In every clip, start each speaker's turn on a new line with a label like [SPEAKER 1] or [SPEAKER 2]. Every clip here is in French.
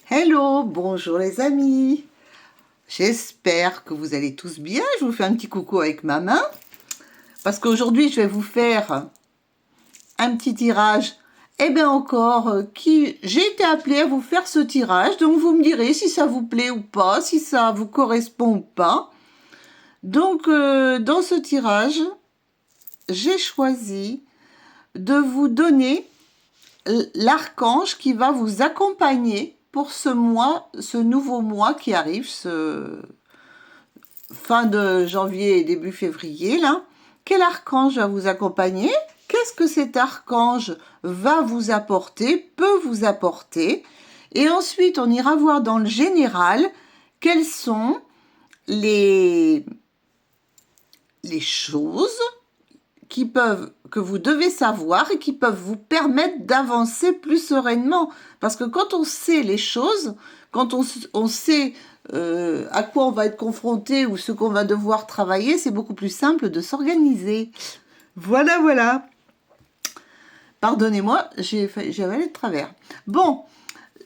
[SPEAKER 1] Hello, bonjour les amis. J'espère que vous allez tous bien. Je vous fais un petit coucou avec ma main. Parce qu'aujourd'hui, je vais vous faire un petit tirage. Eh bien encore, j'ai été appelée à vous faire ce tirage. Donc vous me direz si ça vous plaît ou pas, si ça vous correspond ou pas. Donc dans ce tirage, j'ai choisi de vous donner l'archange qui va vous accompagner pour ce mois, ce nouveau mois qui arrive, ce fin de janvier et début février, là. Quel archange va vous accompagner? Qu'est-ce que cet archange va vous apporter, peut vous apporter? Et ensuite, on ira voir dans le général quelles sont les choses que vous devez savoir et qui peuvent vous permettre d'avancer plus sereinement. Parce que quand on sait les choses, quand on sait à quoi on va être confronté ou ce qu'on va devoir travailler, c'est beaucoup plus simple de s'organiser. Voilà, voilà. Pardonnez-moi, j'ai avalé de travers. Bon,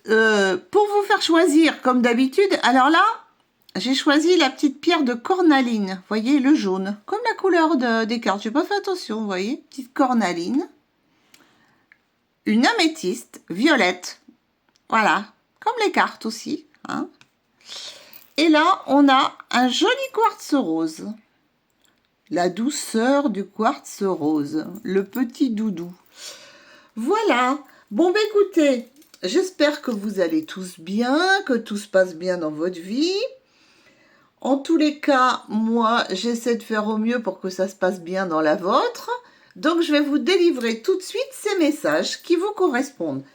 [SPEAKER 1] pour vous faire choisir, comme d'habitude, alors là, j'ai choisi la petite pierre de cornaline, vous voyez, le jaune, comme la couleur des cartes. J'ai pas fait attention, vous voyez, petite cornaline. Une améthyste violette, voilà, comme les cartes aussi. Hein. Et là, on a un joli quartz rose. La douceur du quartz rose, le petit doudou. Voilà. Bon, bah écoutez, j'espère que vous allez tous bien, que tout se passe bien dans votre vie. En tous les cas, moi, j'essaie de faire au mieux pour que ça se passe bien dans la vôtre. Donc, je vais vous délivrer tout de suite ces messages qui vous correspondent.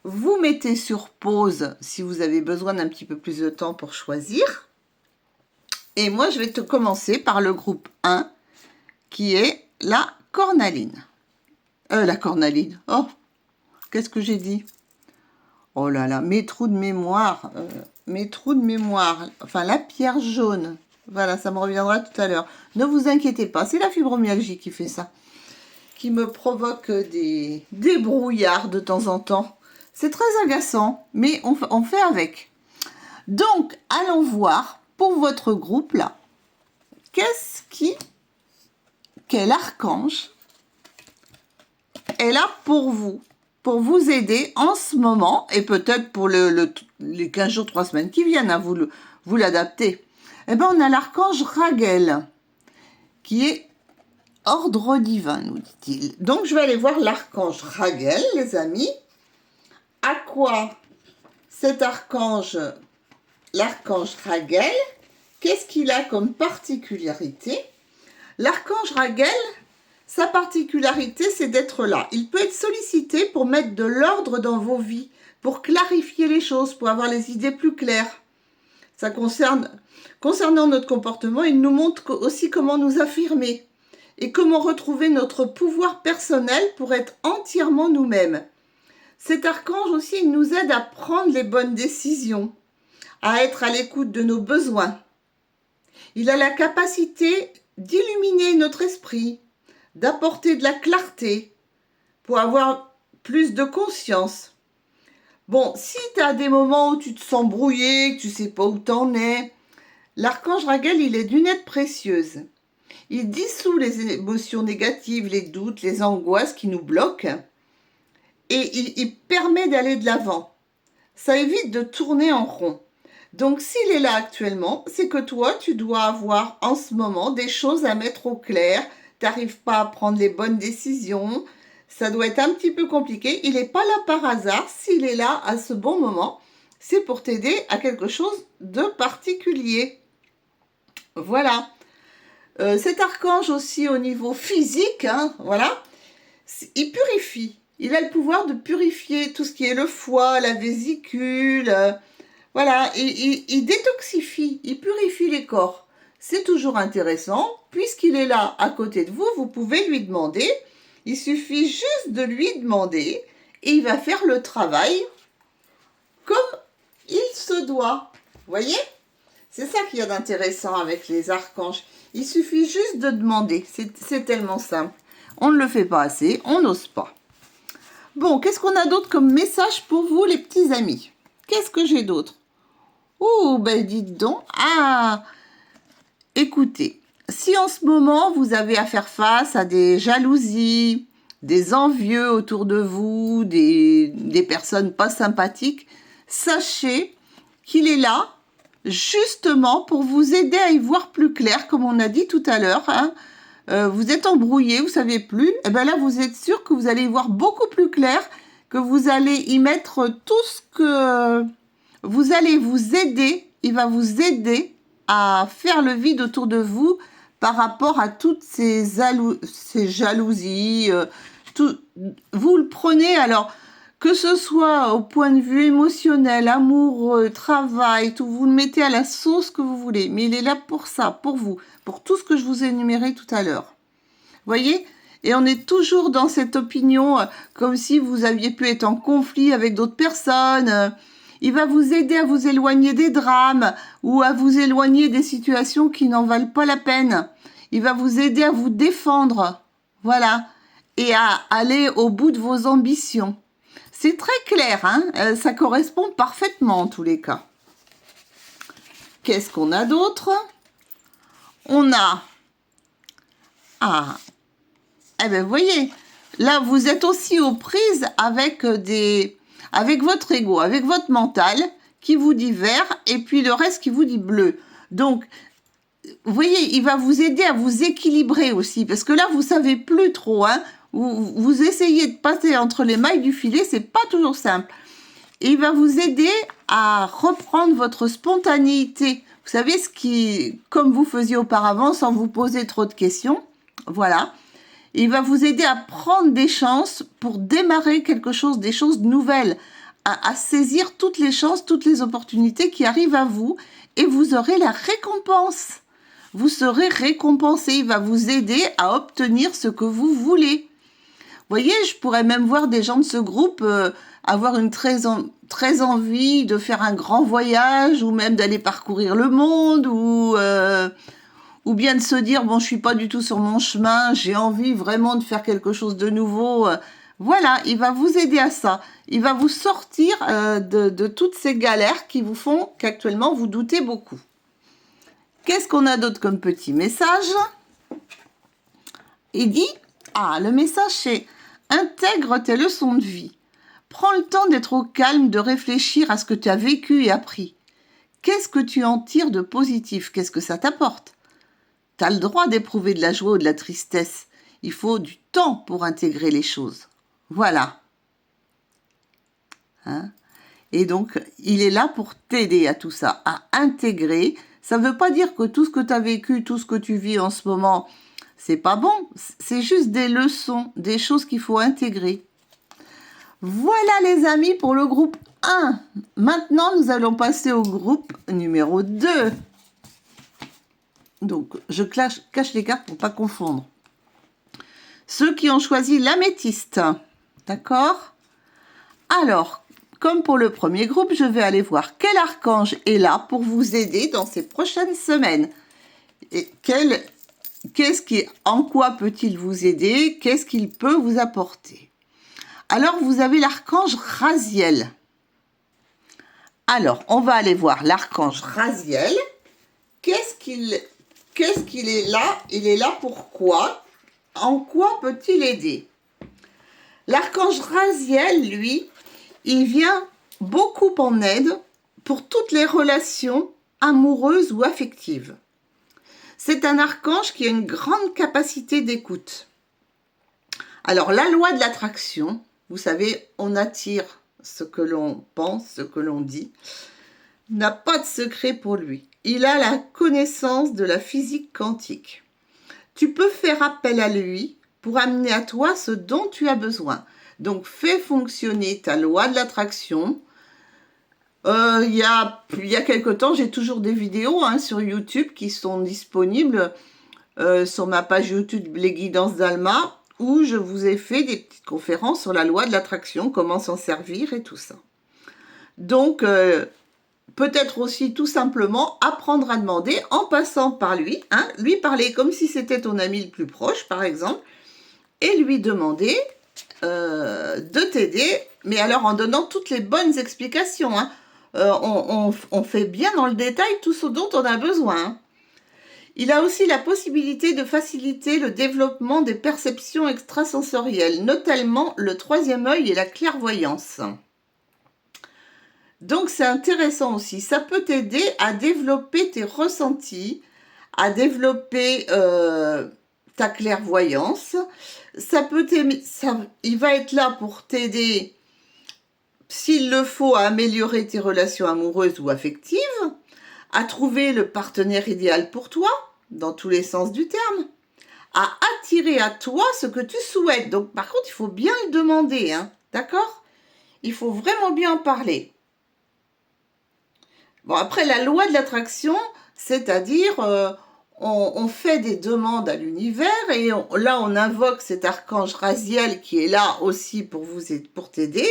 [SPEAKER 1] Vous mettez sur pause si vous avez besoin d'un petit peu plus de temps pour choisir. Et moi, je vais commencer par le groupe 1, qui est la cornaline. La cornaline. Oh, qu'est-ce que j'ai dit? Oh là là, mes trous de mémoire. Enfin, la pierre jaune. Voilà, ça me reviendra tout à l'heure. Ne vous inquiétez pas, c'est la fibromyalgie qui fait ça. Qui me provoque des brouillards de temps en temps. C'est très agaçant, mais on fait avec. Donc, allons voir pour votre groupe là. Quel archange est là pour vous aider en ce moment, et peut-être pour les 15 jours, 3 semaines qui viennent, hein, vous l'adaptez. Eh bien, on a l'archange Raguel, qui est ordre divin, nous dit-il. Donc, je vais aller voir l'archange Raguel, les amis. À quoi cet archange, l'archange Raguel, qu'est-ce qu'il a comme particularité? L'archange Raguel, sa particularité, c'est d'être là. Il peut être sollicité pour mettre de l'ordre dans vos vies, pour clarifier les choses, pour avoir les idées plus claires. Ça concernant notre comportement, il nous montre aussi comment nous affirmer et comment retrouver notre pouvoir personnel pour être entièrement nous-mêmes. Cet archange aussi, il nous aide à prendre les bonnes décisions, à être à l'écoute de nos besoins. Il a la capacité d'illuminer notre esprit, d'apporter de la clarté pour avoir plus de conscience. Bon, si tu as des moments où tu te sens brouillé, que tu ne sais pas où t'en es, l'archange Raguel, il est d'une aide précieuse. Il dissout les émotions négatives, les doutes, les angoisses qui nous bloquent et il permet d'aller de l'avant. Ça évite de tourner en rond. Donc, s'il est là actuellement, c'est que toi, tu dois avoir en ce moment des choses à mettre au clair. Tu n'arrives pas à prendre les bonnes décisions. Ça doit être un petit peu compliqué. Il n'est pas là par hasard. S'il est là à ce bon moment, c'est pour t'aider à quelque chose de particulier. Voilà. Cet archange aussi au niveau physique, hein, voilà, il purifie. Il a le pouvoir de purifier tout ce qui est le foie, la vésicule. Voilà, il détoxifie, il purifie les corps. C'est toujours intéressant. Puisqu'il est là à côté de vous, vous pouvez lui demander. Il suffit juste de lui demander et il va faire le travail comme il se doit. Vous voyez? C'est ça qu'il y a d'intéressant avec les archanges. Il suffit juste de demander. C'est tellement simple. On ne le fait pas assez, on n'ose pas. Bon, qu'est-ce qu'on a d'autre comme message pour vous, les petits amis? Qu'est-ce que j'ai d'autre? Oh, ben dites donc. Ah, écoutez, si en ce moment vous avez à faire face à des jalousies, des envieux autour de vous, des personnes pas sympathiques, sachez qu'il est là justement pour vous aider à y voir plus clair, comme on a dit tout à l'heure. Hein. Vous êtes embrouillé, vous savez plus. Et bien là, vous êtes sûr que vous allez y voir beaucoup plus clair, que vous allez y mettre tout ce que vous allez vous aider. Il va vous aider à faire le vide autour de vous par rapport à toutes ces jalousies. Vous le prenez alors, que ce soit au point de vue émotionnel, amoureux, travail, tout, vous le mettez à la sauce que vous voulez. Mais il est là pour ça, pour vous, pour tout ce que je vous ai énuméré tout à l'heure. Voyez? Et on est toujours dans cette opinion, comme si vous aviez pu être en conflit avec d'autres personnes. Il va vous aider à vous éloigner des drames ou à vous éloigner des situations qui n'en valent pas la peine. Il va vous aider à vous défendre, voilà, et à aller au bout de vos ambitions. C'est très clair, hein, ça correspond parfaitement en tous les cas. Qu'est-ce qu'on a d'autre? On a... Ah, eh bien, vous voyez, là, vous êtes aussi aux prises avec votre ego, avec votre mental qui vous dit vert et puis le reste qui vous dit bleu. Donc, vous voyez, il va vous aider à vous équilibrer aussi parce que là, vous savez plus trop. Hein, vous essayez de passer entre les mailles du filet, c'est pas toujours simple. Et il va vous aider à reprendre votre spontanéité. Vous savez, comme vous faisiez auparavant, sans vous poser trop de questions. Voilà. Il va vous aider à prendre des chances pour démarrer quelque chose, des choses nouvelles, à saisir toutes les chances, toutes les opportunités qui arrivent à vous et vous aurez la récompense. Vous serez récompensé, il va vous aider à obtenir ce que vous voulez. Vous voyez, je pourrais même voir des gens de ce groupe avoir une très envie de faire un grand voyage ou même d'aller parcourir le monde ou bien de se dire, bon, je suis pas du tout sur mon chemin, j'ai envie vraiment de faire quelque chose de nouveau. Voilà, il va vous aider à ça. Il va vous sortir de toutes ces galères qui vous font qu'actuellement vous doutez beaucoup. Qu'est-ce qu'on a d'autre comme petit message? Il dit, le message c'est « Intègre tes leçons de vie. Prends le temps d'être au calme, de réfléchir à ce que tu as vécu et appris. Qu'est-ce que tu en tires de positif? Qu'est-ce que ça t'apporte? Tu as le droit d'éprouver de la joie ou de la tristesse. Il faut du temps pour intégrer les choses. Voilà. Hein? Et donc, il est là pour t'aider à tout ça, à intégrer. Ça ne veut pas dire que tout ce que tu as vécu, tout ce que tu vis en ce moment, c'est pas bon. C'est juste des leçons, des choses qu'il faut intégrer. Voilà les amis pour le groupe 1. Maintenant, nous allons passer au groupe numéro 2. Donc, je cache les cartes pour ne pas confondre. Ceux qui ont choisi l'améthyste. D'accord? Alors, comme pour le premier groupe, je vais aller voir quel archange est là pour vous aider dans ces prochaines semaines. Et en quoi peut-il vous aider? Qu'est-ce qu'il peut vous apporter? Alors, vous avez l'archange Raziel. Alors, on va aller voir l'archange Raziel. Qu'est-ce qu'il est là? Il est là pourquoi? En quoi peut-il aider? L'archange Raziel, lui, il vient beaucoup en aide pour toutes les relations amoureuses ou affectives. C'est un archange qui a une grande capacité d'écoute. Alors, la loi de l'attraction, vous savez, on attire ce que l'on pense, ce que l'on dit, n'a pas de secret pour lui. Il a la connaissance de la physique quantique. Tu peux faire appel à lui pour amener à toi ce dont tu as besoin. Donc, fais fonctionner ta loi de l'attraction. Il y a quelque temps, j'ai toujours des vidéos sur YouTube qui sont disponibles sur ma page YouTube Les Guidances d'Alma, où je vous ai fait des petites conférences sur la loi de l'attraction, comment s'en servir et tout ça. Donc, peut-être aussi tout simplement apprendre à demander en passant par lui, lui parler comme si c'était ton ami le plus proche, par exemple, et lui demander de t'aider, mais alors en donnant toutes les bonnes explications. on fait bien dans le détail tout ce dont on a besoin. Il a aussi la possibilité de faciliter le développement des perceptions extrasensorielles, notamment le troisième œil et la clairvoyance. Donc c'est intéressant aussi. Ça peut t'aider à développer tes ressentis, à développer ta clairvoyance. Il va être là pour t'aider, s'il le faut, à améliorer tes relations amoureuses ou affectives, à trouver le partenaire idéal pour toi, dans tous les sens du terme, à attirer à toi ce que tu souhaites. Donc par contre, il faut bien le demander, hein, d'accord ? Il faut vraiment bien en parler. Bon, après, la loi de l'attraction, c'est-à-dire, on fait des demandes à l'univers et là, on invoque cet archange Raziel qui est là aussi pour t'aider.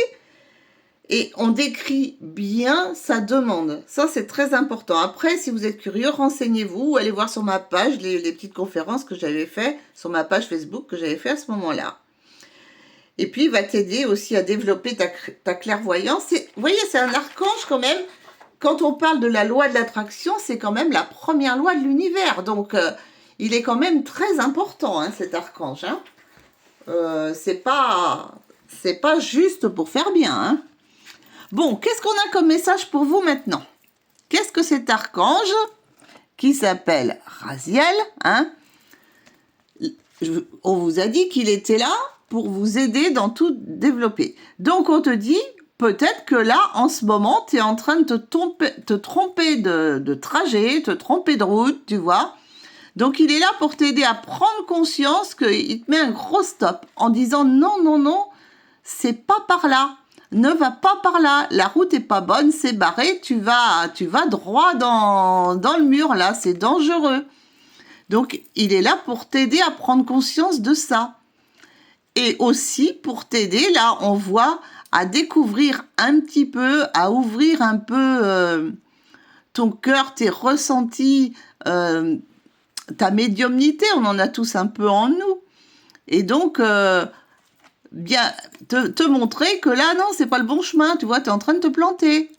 [SPEAKER 1] Et on décrit bien sa demande. Ça, c'est très important. Après, si vous êtes curieux, renseignez-vous ou allez voir sur ma page les petites conférences que j'avais fait sur ma page Facebook que j'avais fait à ce moment-là. Et puis, il va t'aider aussi à développer ta clairvoyance. Vous voyez, c'est un archange quand même. Quand on parle de la loi de l'attraction, c'est quand même la première loi de l'univers. Donc, il est quand même très important, hein, cet archange. Hein. C'est pas juste pour faire bien, hein. Bon, qu'est-ce qu'on a comme message pour vous maintenant? Qu'est-ce que cet archange, qui s'appelle Raziel, hein, on vous a dit qu'il était là pour vous aider dans tout développer. Donc, on te dit, peut-être que là, en ce moment, tu es en train de te tromper de trajet, te tromper de route, tu vois. Donc, il est là pour t'aider à prendre conscience qu'il te met un gros stop en disant non, non, non, c'est pas par là. Ne va pas par là, la route est pas bonne, c'est barré, tu vas droit dans le mur là, c'est dangereux. Donc, il est là pour t'aider à prendre conscience de ça. Et aussi pour t'aider, là, on voit, à découvrir un petit peu, à ouvrir un peu ton cœur, tes ressentis, ta médiumnité, on en a tous un peu en nous. Et donc, bien te montrer que là, non, c'est pas le bon chemin, tu vois, tu es en train de te planter.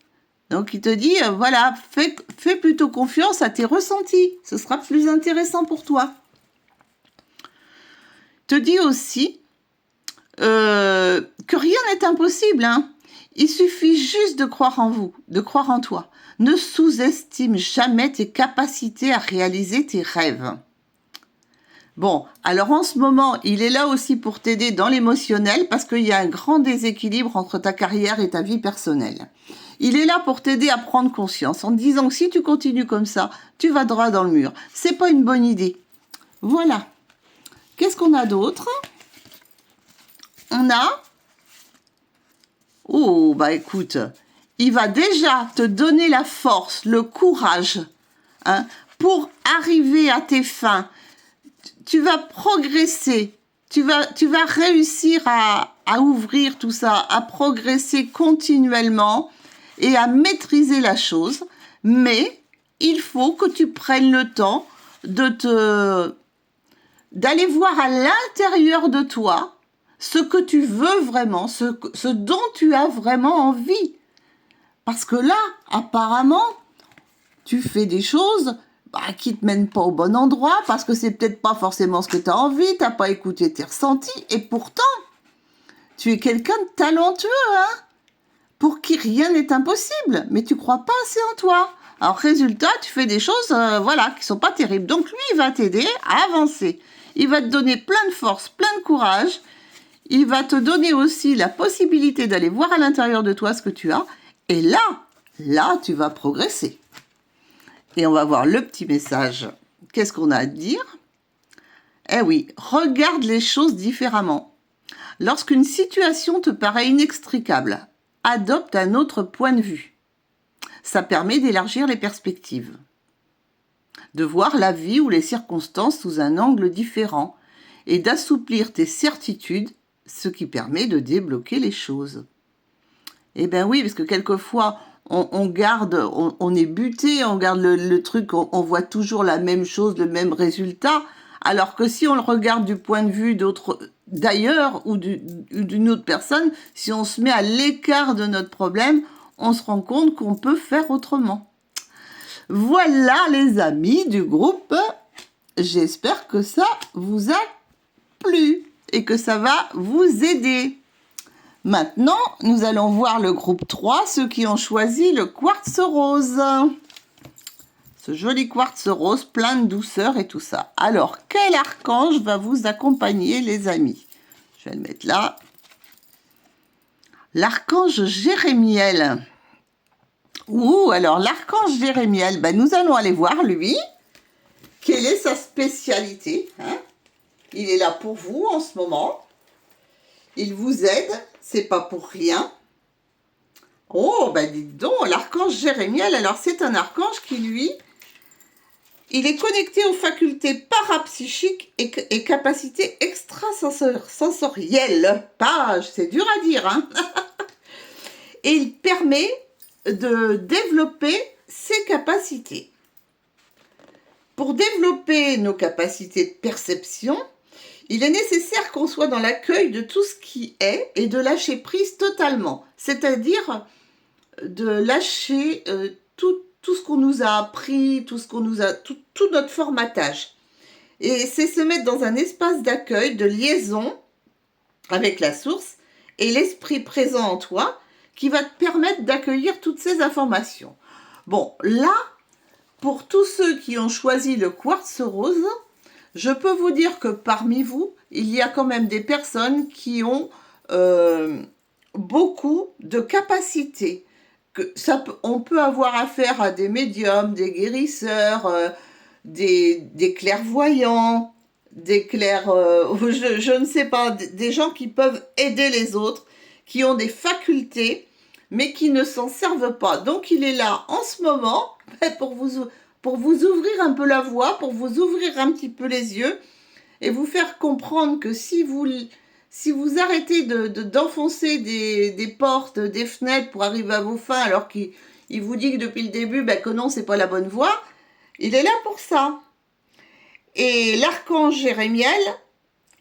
[SPEAKER 1] Donc, il te dit, voilà, fais plutôt confiance à tes ressentis, ce sera plus intéressant pour toi. Te dit aussi que rien n'est impossible, hein. Il suffit juste de croire en vous, de croire en toi. Ne sous-estime jamais tes capacités à réaliser tes rêves. Bon, alors en ce moment, il est là aussi pour t'aider dans l'émotionnel parce qu'il y a un grand déséquilibre entre ta carrière et ta vie personnelle. Il est là pour t'aider à prendre conscience en te disant que si tu continues comme ça, tu vas droit dans le mur. C'est pas une bonne idée. Voilà. Qu'est-ce qu'on a d'autre? On a... Oh, bah écoute, il va déjà te donner la force, le courage, hein, pour arriver à tes fins. Tu vas progresser, tu vas réussir à ouvrir tout ça, à progresser continuellement et à maîtriser la chose, mais il faut que tu prennes le temps d'aller voir à l'intérieur de toi ce que tu veux vraiment, ce dont tu as vraiment envie. Parce que là, apparemment, tu fais des choses qui te mènent pas au bon endroit, parce que c'est peut-être pas forcément ce que tu as envie, t'as pas écouté tes ressentis, et pourtant, tu es quelqu'un de talentueux, hein, pour qui rien n'est impossible, mais tu crois pas assez en toi. Alors, résultat, tu fais des choses, qui sont pas terribles. Donc, lui, il va t'aider à avancer. Il va te donner plein de force, plein de courage. Il va te donner aussi la possibilité d'aller voir à l'intérieur de toi ce que tu as. Et là, tu vas progresser. Et on va voir le petit message. Qu'est-ce qu'on a à dire? Eh oui, regarde les choses différemment. Lorsqu'une situation te paraît inextricable, adopte un autre point de vue. Ça permet d'élargir les perspectives, de voir la vie ou les circonstances sous un angle différent et d'assouplir tes certitudes, ce qui permet de débloquer les choses. Eh bien oui, parce que quelquefois, on est buté, on garde le truc, on voit toujours la même chose, le même résultat, alors que si on le regarde du point de vue d'ailleurs ou d'une autre personne, si on se met à l'écart de notre problème, on se rend compte qu'on peut faire autrement. Voilà les amis du groupe. J'espère que ça vous a plu et que ça va vous aider. Maintenant, nous allons voir le groupe 3, ceux qui ont choisi le quartz rose. Ce joli quartz rose, plein de douceur et tout ça. Alors, quel archange va vous accompagner, les amis? Je vais le mettre là. L'archange Jérémiel. Ouh, alors l'archange Jérémiel, ben, nous allons aller voir lui. Quelle est sa spécialité, hein? Il est là pour vous en ce moment. Il vous aide, c'est pas pour rien. Oh, ben dites donc, l'archange Jérémiel, alors c'est un archange qui, lui, il est connecté aux facultés parapsychiques et capacités extrasensorielles. C'est dur à dire, hein. Et il permet de développer ses capacités. Pour développer nos capacités de perception, il est nécessaire qu'on soit dans l'accueil de tout ce qui est et de lâcher prise totalement. C'est-à-dire de lâcher tout ce qu'on nous a appris, tout notre formatage. Et c'est se mettre dans un espace d'accueil, de liaison avec la source et l'esprit présent en toi qui va te permettre d'accueillir toutes ces informations. Bon, là, pour tous ceux qui ont choisi le quartz rose, je peux vous dire que parmi vous, il y a quand même des personnes qui ont beaucoup de capacités. On peut avoir affaire à des médiums, des guérisseurs, des clairvoyants, je ne sais pas, des gens qui peuvent aider les autres, qui ont des facultés, mais qui ne s'en servent pas. Donc il est là en ce moment pour vous ouvrir un peu la voie, pour vous ouvrir un petit peu les yeux et vous faire comprendre que si vous arrêtez d'enfoncer des portes, des fenêtres pour arriver à vos fins, alors qu'il vous dit que depuis le début que non, c'est pas la bonne voie, il est là pour ça. Et l'archange Jérémiel,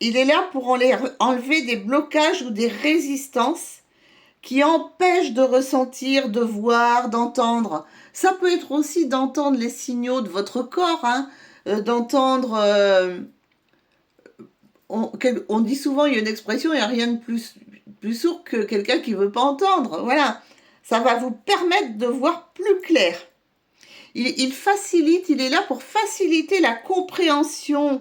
[SPEAKER 1] il est là pour enlever des blocages ou des résistances qui empêchent de ressentir, de voir, d'entendre. Ça peut être aussi d'entendre les signaux de votre corps, hein, d'entendre... on dit souvent, il y a une expression, il n'y a rien de plus sourd que quelqu'un qui ne veut pas entendre. Voilà, ça va vous permettre de voir plus clair. Il facilite, il est là pour faciliter la compréhension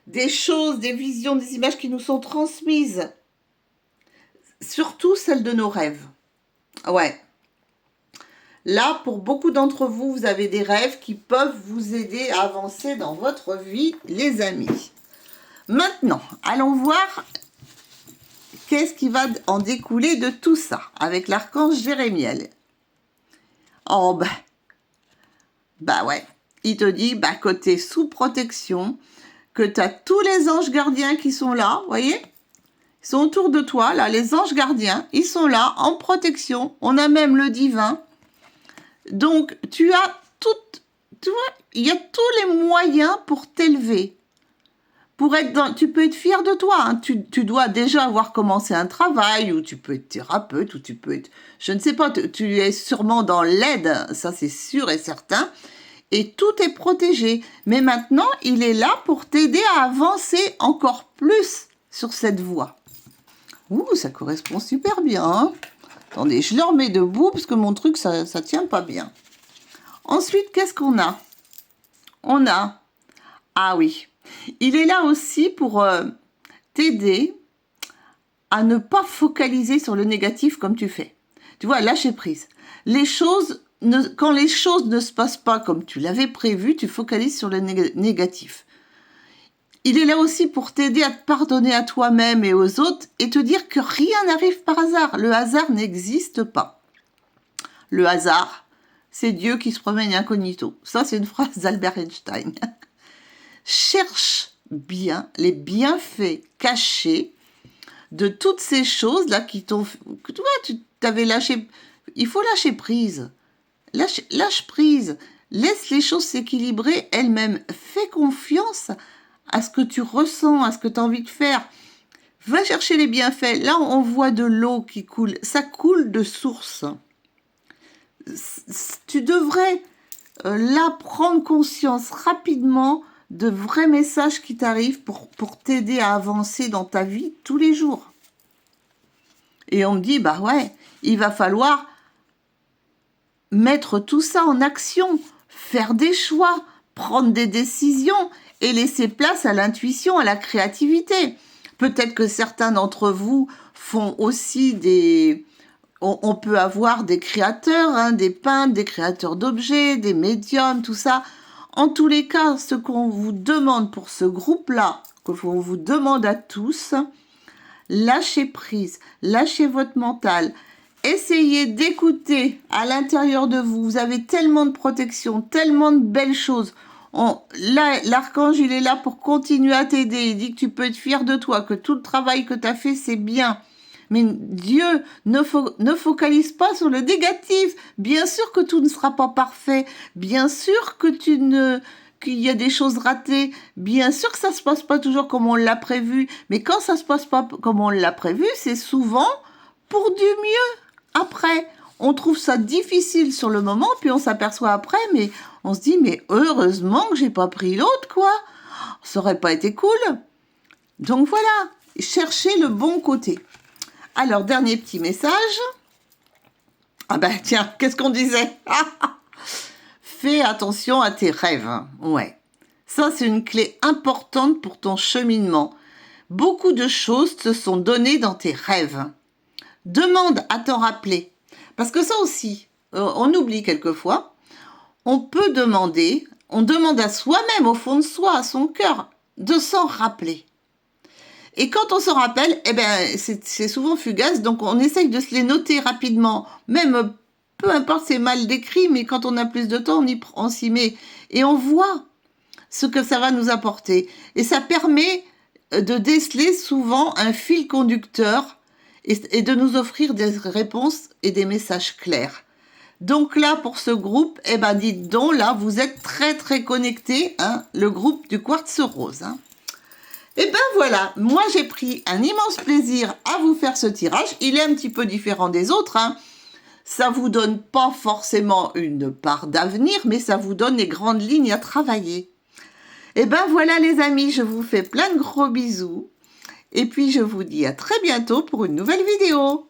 [SPEAKER 1] des choses, des visions, des images qui nous sont transmises. Surtout celles de nos rêves. Ouais. Là, pour beaucoup d'entre vous, vous avez des rêves qui peuvent vous aider à avancer dans votre vie, les amis. Maintenant, allons voir qu'est-ce qui va en découler de tout ça avec l'archange Jérémiel. Oh, bah ouais, il te dit que tu es sous protection, que tu as tous les anges gardiens qui sont là, vous voyez ? Ils sont autour de toi, là, les anges gardiens, ils sont là, en protection. On a même le divin. Donc, tu as il y a tous les moyens pour t'élever. Tu peux être fier de toi. Hein. Tu dois déjà avoir commencé un travail, ou tu peux être thérapeute, ou tu peux être... Je ne sais pas, tu es sûrement dans l'aide, ça c'est sûr et certain. Et tout est protégé. Mais maintenant, il est là pour t'aider à avancer encore plus sur cette voie. Ouh, ça correspond super bien. Hein. Attendez, je le remets debout parce que mon truc, ça tient pas bien. Ensuite, qu'est-ce qu'on a? On a... Ah oui, il est là aussi pour t'aider à ne pas focaliser sur le négatif comme tu fais. Tu vois, lâcher prise. Quand les choses ne se passent pas comme tu l'avais prévu, tu focalises sur le négatif. Il est là aussi pour t'aider à te pardonner à toi-même et aux autres et te dire que rien n'arrive par hasard. Le hasard n'existe pas. Le hasard, c'est Dieu qui se promène incognito. Ça, c'est une phrase d'Albert Einstein. Cherche bien les bienfaits cachés de toutes ces choses-là qui t'ont... Tu vois, tu t'avais lâché... Il faut lâcher prise. Lâche prise. Laisse les choses s'équilibrer elles-mêmes. Fais confiance à ce que tu ressens, à ce que tu as envie de faire. Va chercher les bienfaits. Là, on voit de l'eau qui coule. Ça coule de source. Tu devrais là prendre conscience rapidement de vrais messages qui t'arrivent pour t'aider à avancer dans ta vie tous les jours. Et on me dit, bah ouais, il va falloir mettre tout ça en action, faire des choix, prendre des décisions et laisser place à l'intuition, à la créativité. Peut-être que certains d'entre vous font aussi des... On peut avoir des créateurs, hein, des peintres, des créateurs d'objets, des médiums, tout ça. En tous les cas, ce qu'on vous demande pour ce groupe-là, qu'on vous demande à tous, lâchez prise, lâchez votre mental, essayez d'écouter à l'intérieur de vous. Vous avez tellement de protection, tellement de belles choses. Là, l'archange, il est là pour continuer à t'aider. Il dit que tu peux être fier de toi, que tout le travail que tu as fait, c'est bien. Mais Dieu ne focalise pas sur le négatif. Bien sûr que tout ne sera pas parfait. Bien sûr que qu'il y a des choses ratées. Bien sûr que ça se passe pas toujours comme on l'a prévu. Mais quand ça se passe pas comme on l'a prévu, c'est souvent pour du mieux. Après, on trouve ça difficile sur le moment, puis on s'aperçoit après, mais on se dit, mais heureusement que j'ai pas pris l'autre, quoi. Ça aurait pas été cool. Donc voilà, cherchez le bon côté. Alors, dernier petit message. Ah ben tiens, qu'est-ce qu'on disait? Fais attention à tes rêves. Ouais. Ça, c'est une clé importante pour ton cheminement. Beaucoup de choses te sont données dans tes rêves. Demande à t'en rappeler. Parce que ça aussi, on oublie quelquefois. On peut demander, on demande à soi-même, au fond de soi, à son cœur, de s'en rappeler. Et quand on se rappelle, eh ben, c'est souvent fugace, donc on essaye de se les noter rapidement. Même, peu importe, c'est mal décrit, mais quand on a plus de temps, on s'y met. Et on voit ce que ça va nous apporter. Et ça permet de déceler souvent un fil conducteur et de nous offrir des réponses et des messages clairs. Donc là, pour ce groupe, eh ben, dites donc, là, vous êtes très, très connectés, hein, le groupe du Quartz Rose, hein. Et ben voilà, moi j'ai pris un immense plaisir à vous faire ce tirage. Il est un petit peu différent des autres, hein. Ça vous donne pas forcément une part d'avenir, mais ça vous donne les grandes lignes à travailler. Et ben voilà les amis, je vous fais plein de gros bisous. Et puis je vous dis à très bientôt pour une nouvelle vidéo.